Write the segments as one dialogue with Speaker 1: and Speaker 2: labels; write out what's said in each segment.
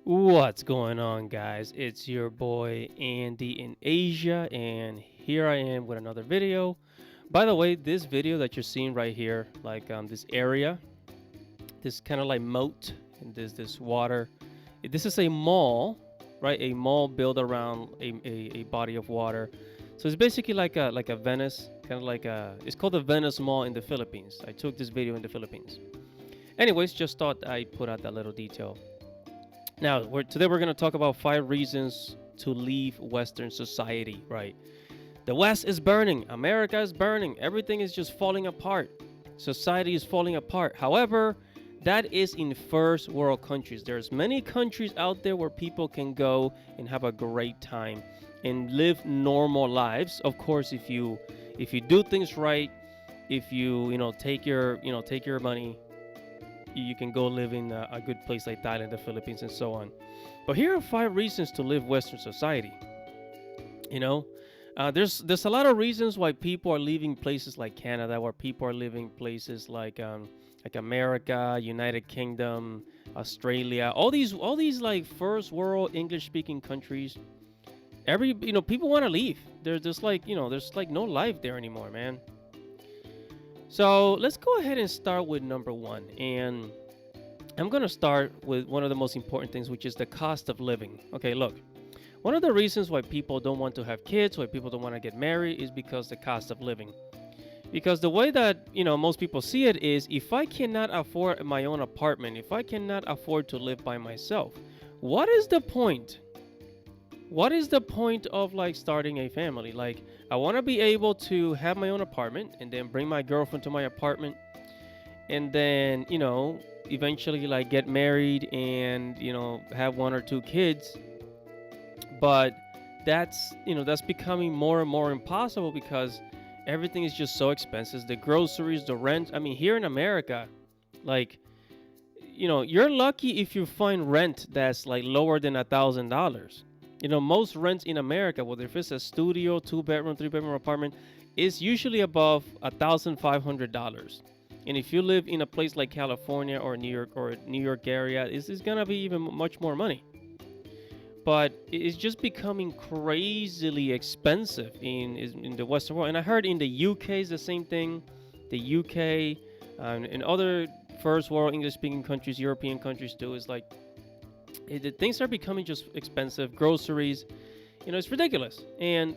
Speaker 1: What's going on, guys? It's your boy Andy in Asia, and here I am with another video. By the way, this video that you're seeing right here, like this area, this kind of like moat, and this water. This is a mall, right? A mall built around a body of water. So it's basically like a Venice, kind of like it's called the Venice Mall in the Philippines. I took this video in the Philippines. Anyways, just thought I'd put out that little detail. Now, today we're going to talk about 5 reasons to leave Western society, right? The West is burning, America is burning, everything is just falling apart. Society is falling apart. However, that is in first world countries. There's many countries out there where people can go and have a great time and live normal lives. Of course, if you do things right, if you take your money, you can go live in a good place like Thailand, the Philippines, and so on. But here are 5 reasons to live Western society. You know, there's a lot of reasons why people are leaving places like Canada, where people are living places like America, United Kingdom, Australia, all these like first world English speaking countries. People want to leave. There's just there's like no life there anymore, man. So let's go ahead and start with number one. And I'm going to start with one of the most important things, which is the cost of living. Okay, look, one of the reasons why people don't want to have kids, why people don't want to get married, is because the cost of living. Because the way that, most people see it is, if I cannot afford my own apartment, if I cannot afford to live by myself, what is the point? What is the point of like starting a family? Like, I want to be able to have my own apartment and then bring my girlfriend to my apartment and then, eventually like get married and, have 1 or 2 kids. But that's becoming more and more impossible because everything is just so expensive. The groceries, the rent. I mean, here in America, like, you're lucky if you find rent that's like lower than $1,000. Most rents in America, whether if it's a studio, 2 bedroom, 3 bedroom apartment, is usually above $1,500. And if you live in a place like California or New York area, it's gonna be even much more money. But it's just becoming crazily expensive in the Western world. And I heard in the UK is the same thing. The UK and other first world English speaking countries, European countries too, is like things are becoming just expensive. Groceries, it's ridiculous. And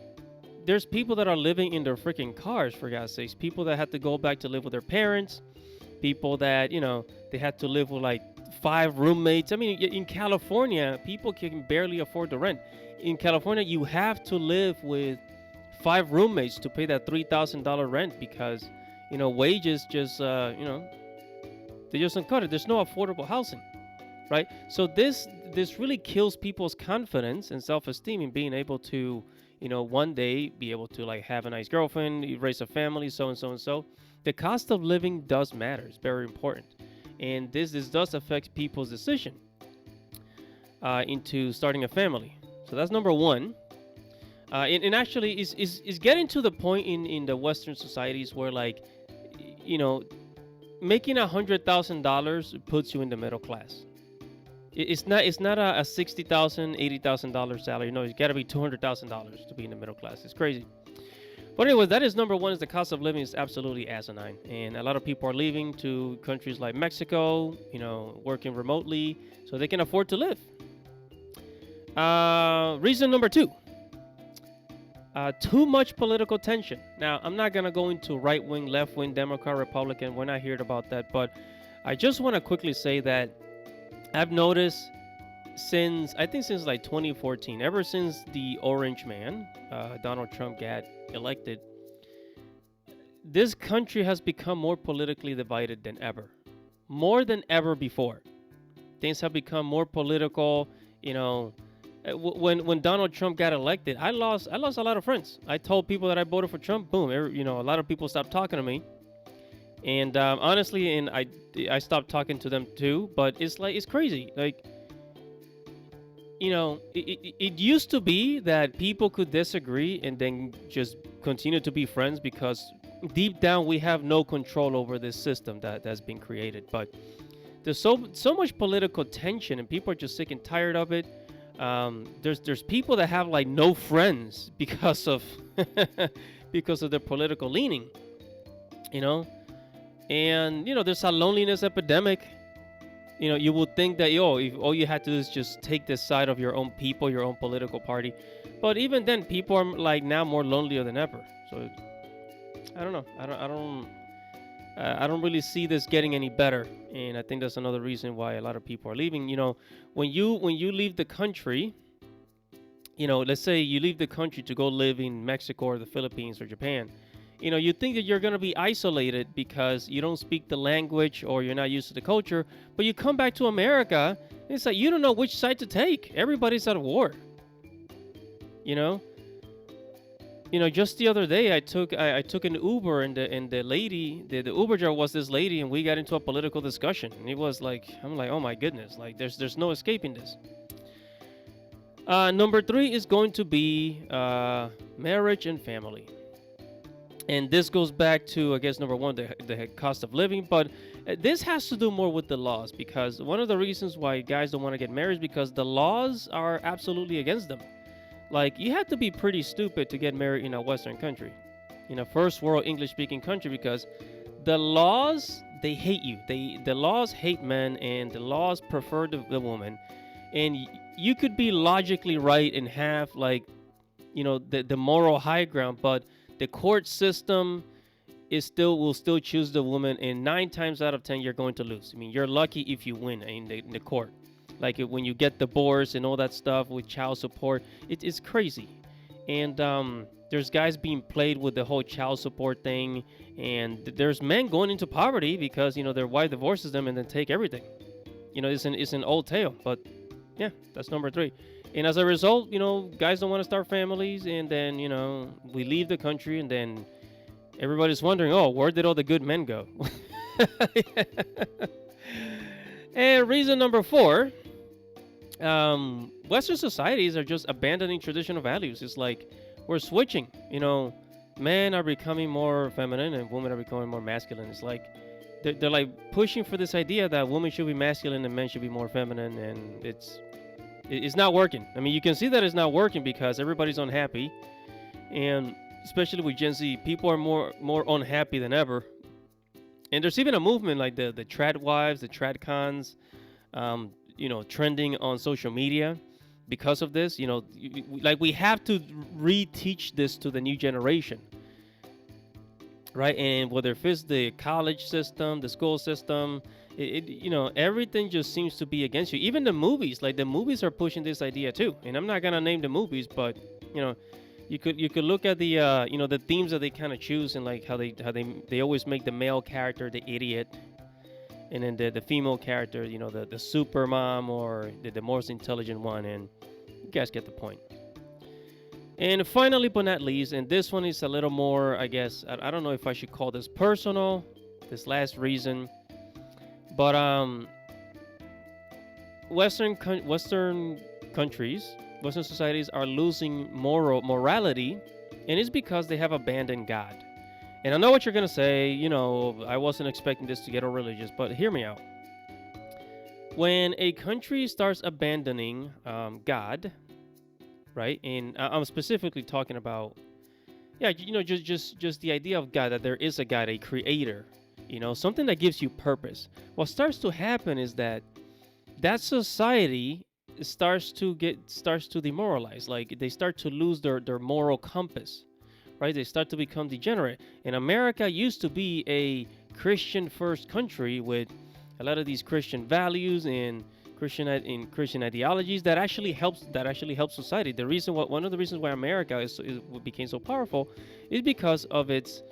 Speaker 1: there's people that are living in their freaking cars, for God's sakes. People that had to go back to live with their parents. People that, they had to live with like 5 roommates. I mean, in California, people can barely afford the rent. In California, you have to live with 5 roommates to pay that $3,000 rent because, wages just, they just don't cut it. There's no affordable housing. Right? So this really kills people's confidence and self-esteem in being able to, one day be able to like have a nice girlfriend, raise a family, so and so and so. The cost of living does matter. It's very important. And this does affect people's decision into starting a family. So that's number one. And actually is getting to the point in the Western societies where like, making $100,000 puts you in the middle class. It's not a $60,000, $80,000 salary. No, it's got to be $200,000 to be in the middle class. It's crazy. But anyway, that is number one. Is the cost of living is absolutely asinine, and a lot of people are leaving to countries like Mexico. Working remotely so they can afford to live. Reason number two. Too much political tension. Now, I'm not gonna go into right wing, left wing, Democrat, Republican. We're not here about that, but I just want to quickly say that I've noticed since like 2014, ever since the Orange Man, Donald Trump, got elected, this country has become more politically divided than ever. More than ever before. Things have become more political. When Donald Trump got elected, I lost a lot of friends. I told people that I voted for Trump. Boom, a lot of people stopped talking to me. And honestly, and I stopped talking to them too. But it's crazy. Like, it used to be that people could disagree and then just continue to be friends because deep down we have no control over this system that's been created. But there's so much political tension, and people are just sick and tired of it. There's people that have like no friends because of because of their political leaning, you know. And there's a loneliness epidemic. You would think that if all you had to do is just take the side of your own people, your own political party, but even then, people are like now more lonelier than ever. So I don't know. I don't really see this getting any better, and I think that's another reason why a lot of people are leaving. When you leave the country, let's say you leave the country to go live in Mexico or the Philippines or Japan. You think that you're going to be isolated because you don't speak the language or you're not used to the culture, but you come back to America, and it's like you don't know which side to take. Everybody's at war. You know, just the other day, I took an Uber, and the lady, the Uber driver was this lady, and we got into a political discussion. And it was like, I'm like, oh my goodness, like there's no escaping this. Number 3 is going to be marriage and family. And this goes back to, I guess, number 1, the cost of living. But this has to do more with the laws, because one of the reasons why guys don't want to get married is because the laws are absolutely against them. Like, you have to be pretty stupid to get married in a Western country, in a first world English speaking country, because the laws, they hate you. The laws hate men, and the laws prefer the woman. And you could be logically right and have, like, the moral high ground, but the court system will still choose the woman, and 9 times out of 10 you're going to lose. I mean, you're lucky if you win in the court. Like when you get divorced and all that stuff with child support, it's crazy. And there's guys being played with the whole child support thing, and there's men going into poverty because their wife divorces them and then take everything. It's an old tale, but yeah, that's number 3. And as a result, guys don't want to start families, and then we leave the country, and then everybody's wondering, oh, where did all the good men go? And reason number 4. Western societies are just abandoning traditional values. It's like we're switching. Men are becoming more feminine and women are becoming more masculine. It's like they're like pushing for this idea that women should be masculine and men should be more feminine, and it's not working. I mean, you can see that it's not working because everybody's unhappy, and especially with Gen Z, people are more unhappy than ever. And there's even a movement like the trad wives, the trad cons, trending on social media because of this. Like we have to reteach this to the new generation, right? And whether it's the college system, the school system, everything just seems to be against you. Even the movies, like the movies are pushing this idea too. And I'm not gonna name the movies, but you could look at the the themes that they kind of choose, and like how they always make the male character the idiot, and then the female character, the super mom or the most intelligent one, and you guys get the point. And finally, but not least, and this one is a little more, I guess, I don't know if I should call this personal, this last reason, but Western countries, Western societies are losing morality, and it's because they have abandoned God. And I know what you're going to say, I wasn't expecting this to get all religious, but hear me out. When a country starts abandoning God, right? And I'm specifically talking about, just the idea of God, that there is a God, a creator, something that gives you purpose. What starts to happen is that society starts to demoralize. Like they start to lose their moral compass, right? They start to become degenerate. And America used to be a Christian first country with a lot of these Christian values and Christian ideologies that actually helps society. One of the reasons why America became so powerful is because of its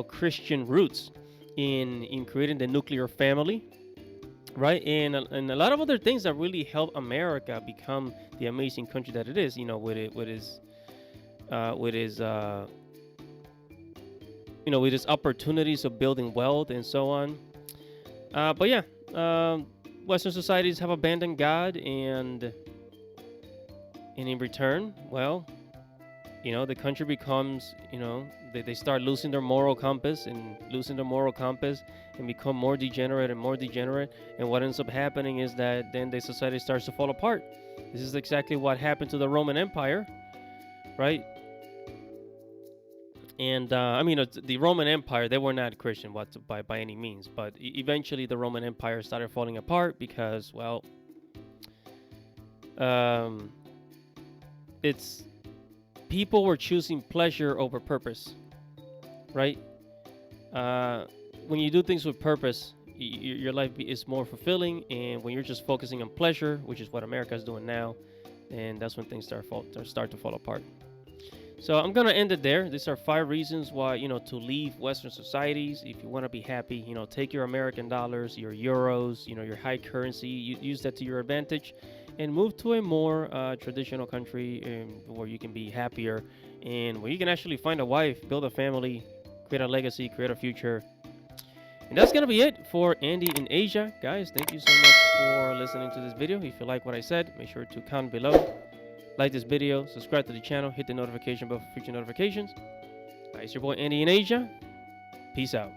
Speaker 1: Christian roots in creating the nuclear family, right? And a lot of other things that really help America become the amazing country that it is, with its opportunities of building wealth and so on. But yeah, Western societies have abandoned God, and in return, well, The country becomes, they start losing their moral compass and become more degenerate and more degenerate. And what ends up happening is that then the society starts to fall apart. This is exactly what happened to the Roman Empire, right? And the Roman Empire, they were not Christian by any means, but eventually the Roman Empire started falling apart because, well, it's people were choosing pleasure over purpose, right? When you do things with purpose, your life is more fulfilling, and when you're just focusing on pleasure, which is what America is doing now, and that's when things start to fall apart. So I'm gonna end it there. These are 5 reasons why to leave Western societies if you want to be happy. Take your American dollars, your euros, your high currency, use that to your advantage, and move to a more traditional country where you can be happier and where you can actually find a wife, build a family, create a legacy, create a future. And that's gonna be it for Andy in Asia, guys. Thank you so much for listening to this video. If you like what I said, make sure to comment below. Like this video, subscribe to the channel, hit the notification bell for future notifications. It's your boy Andy in Asia. Peace out.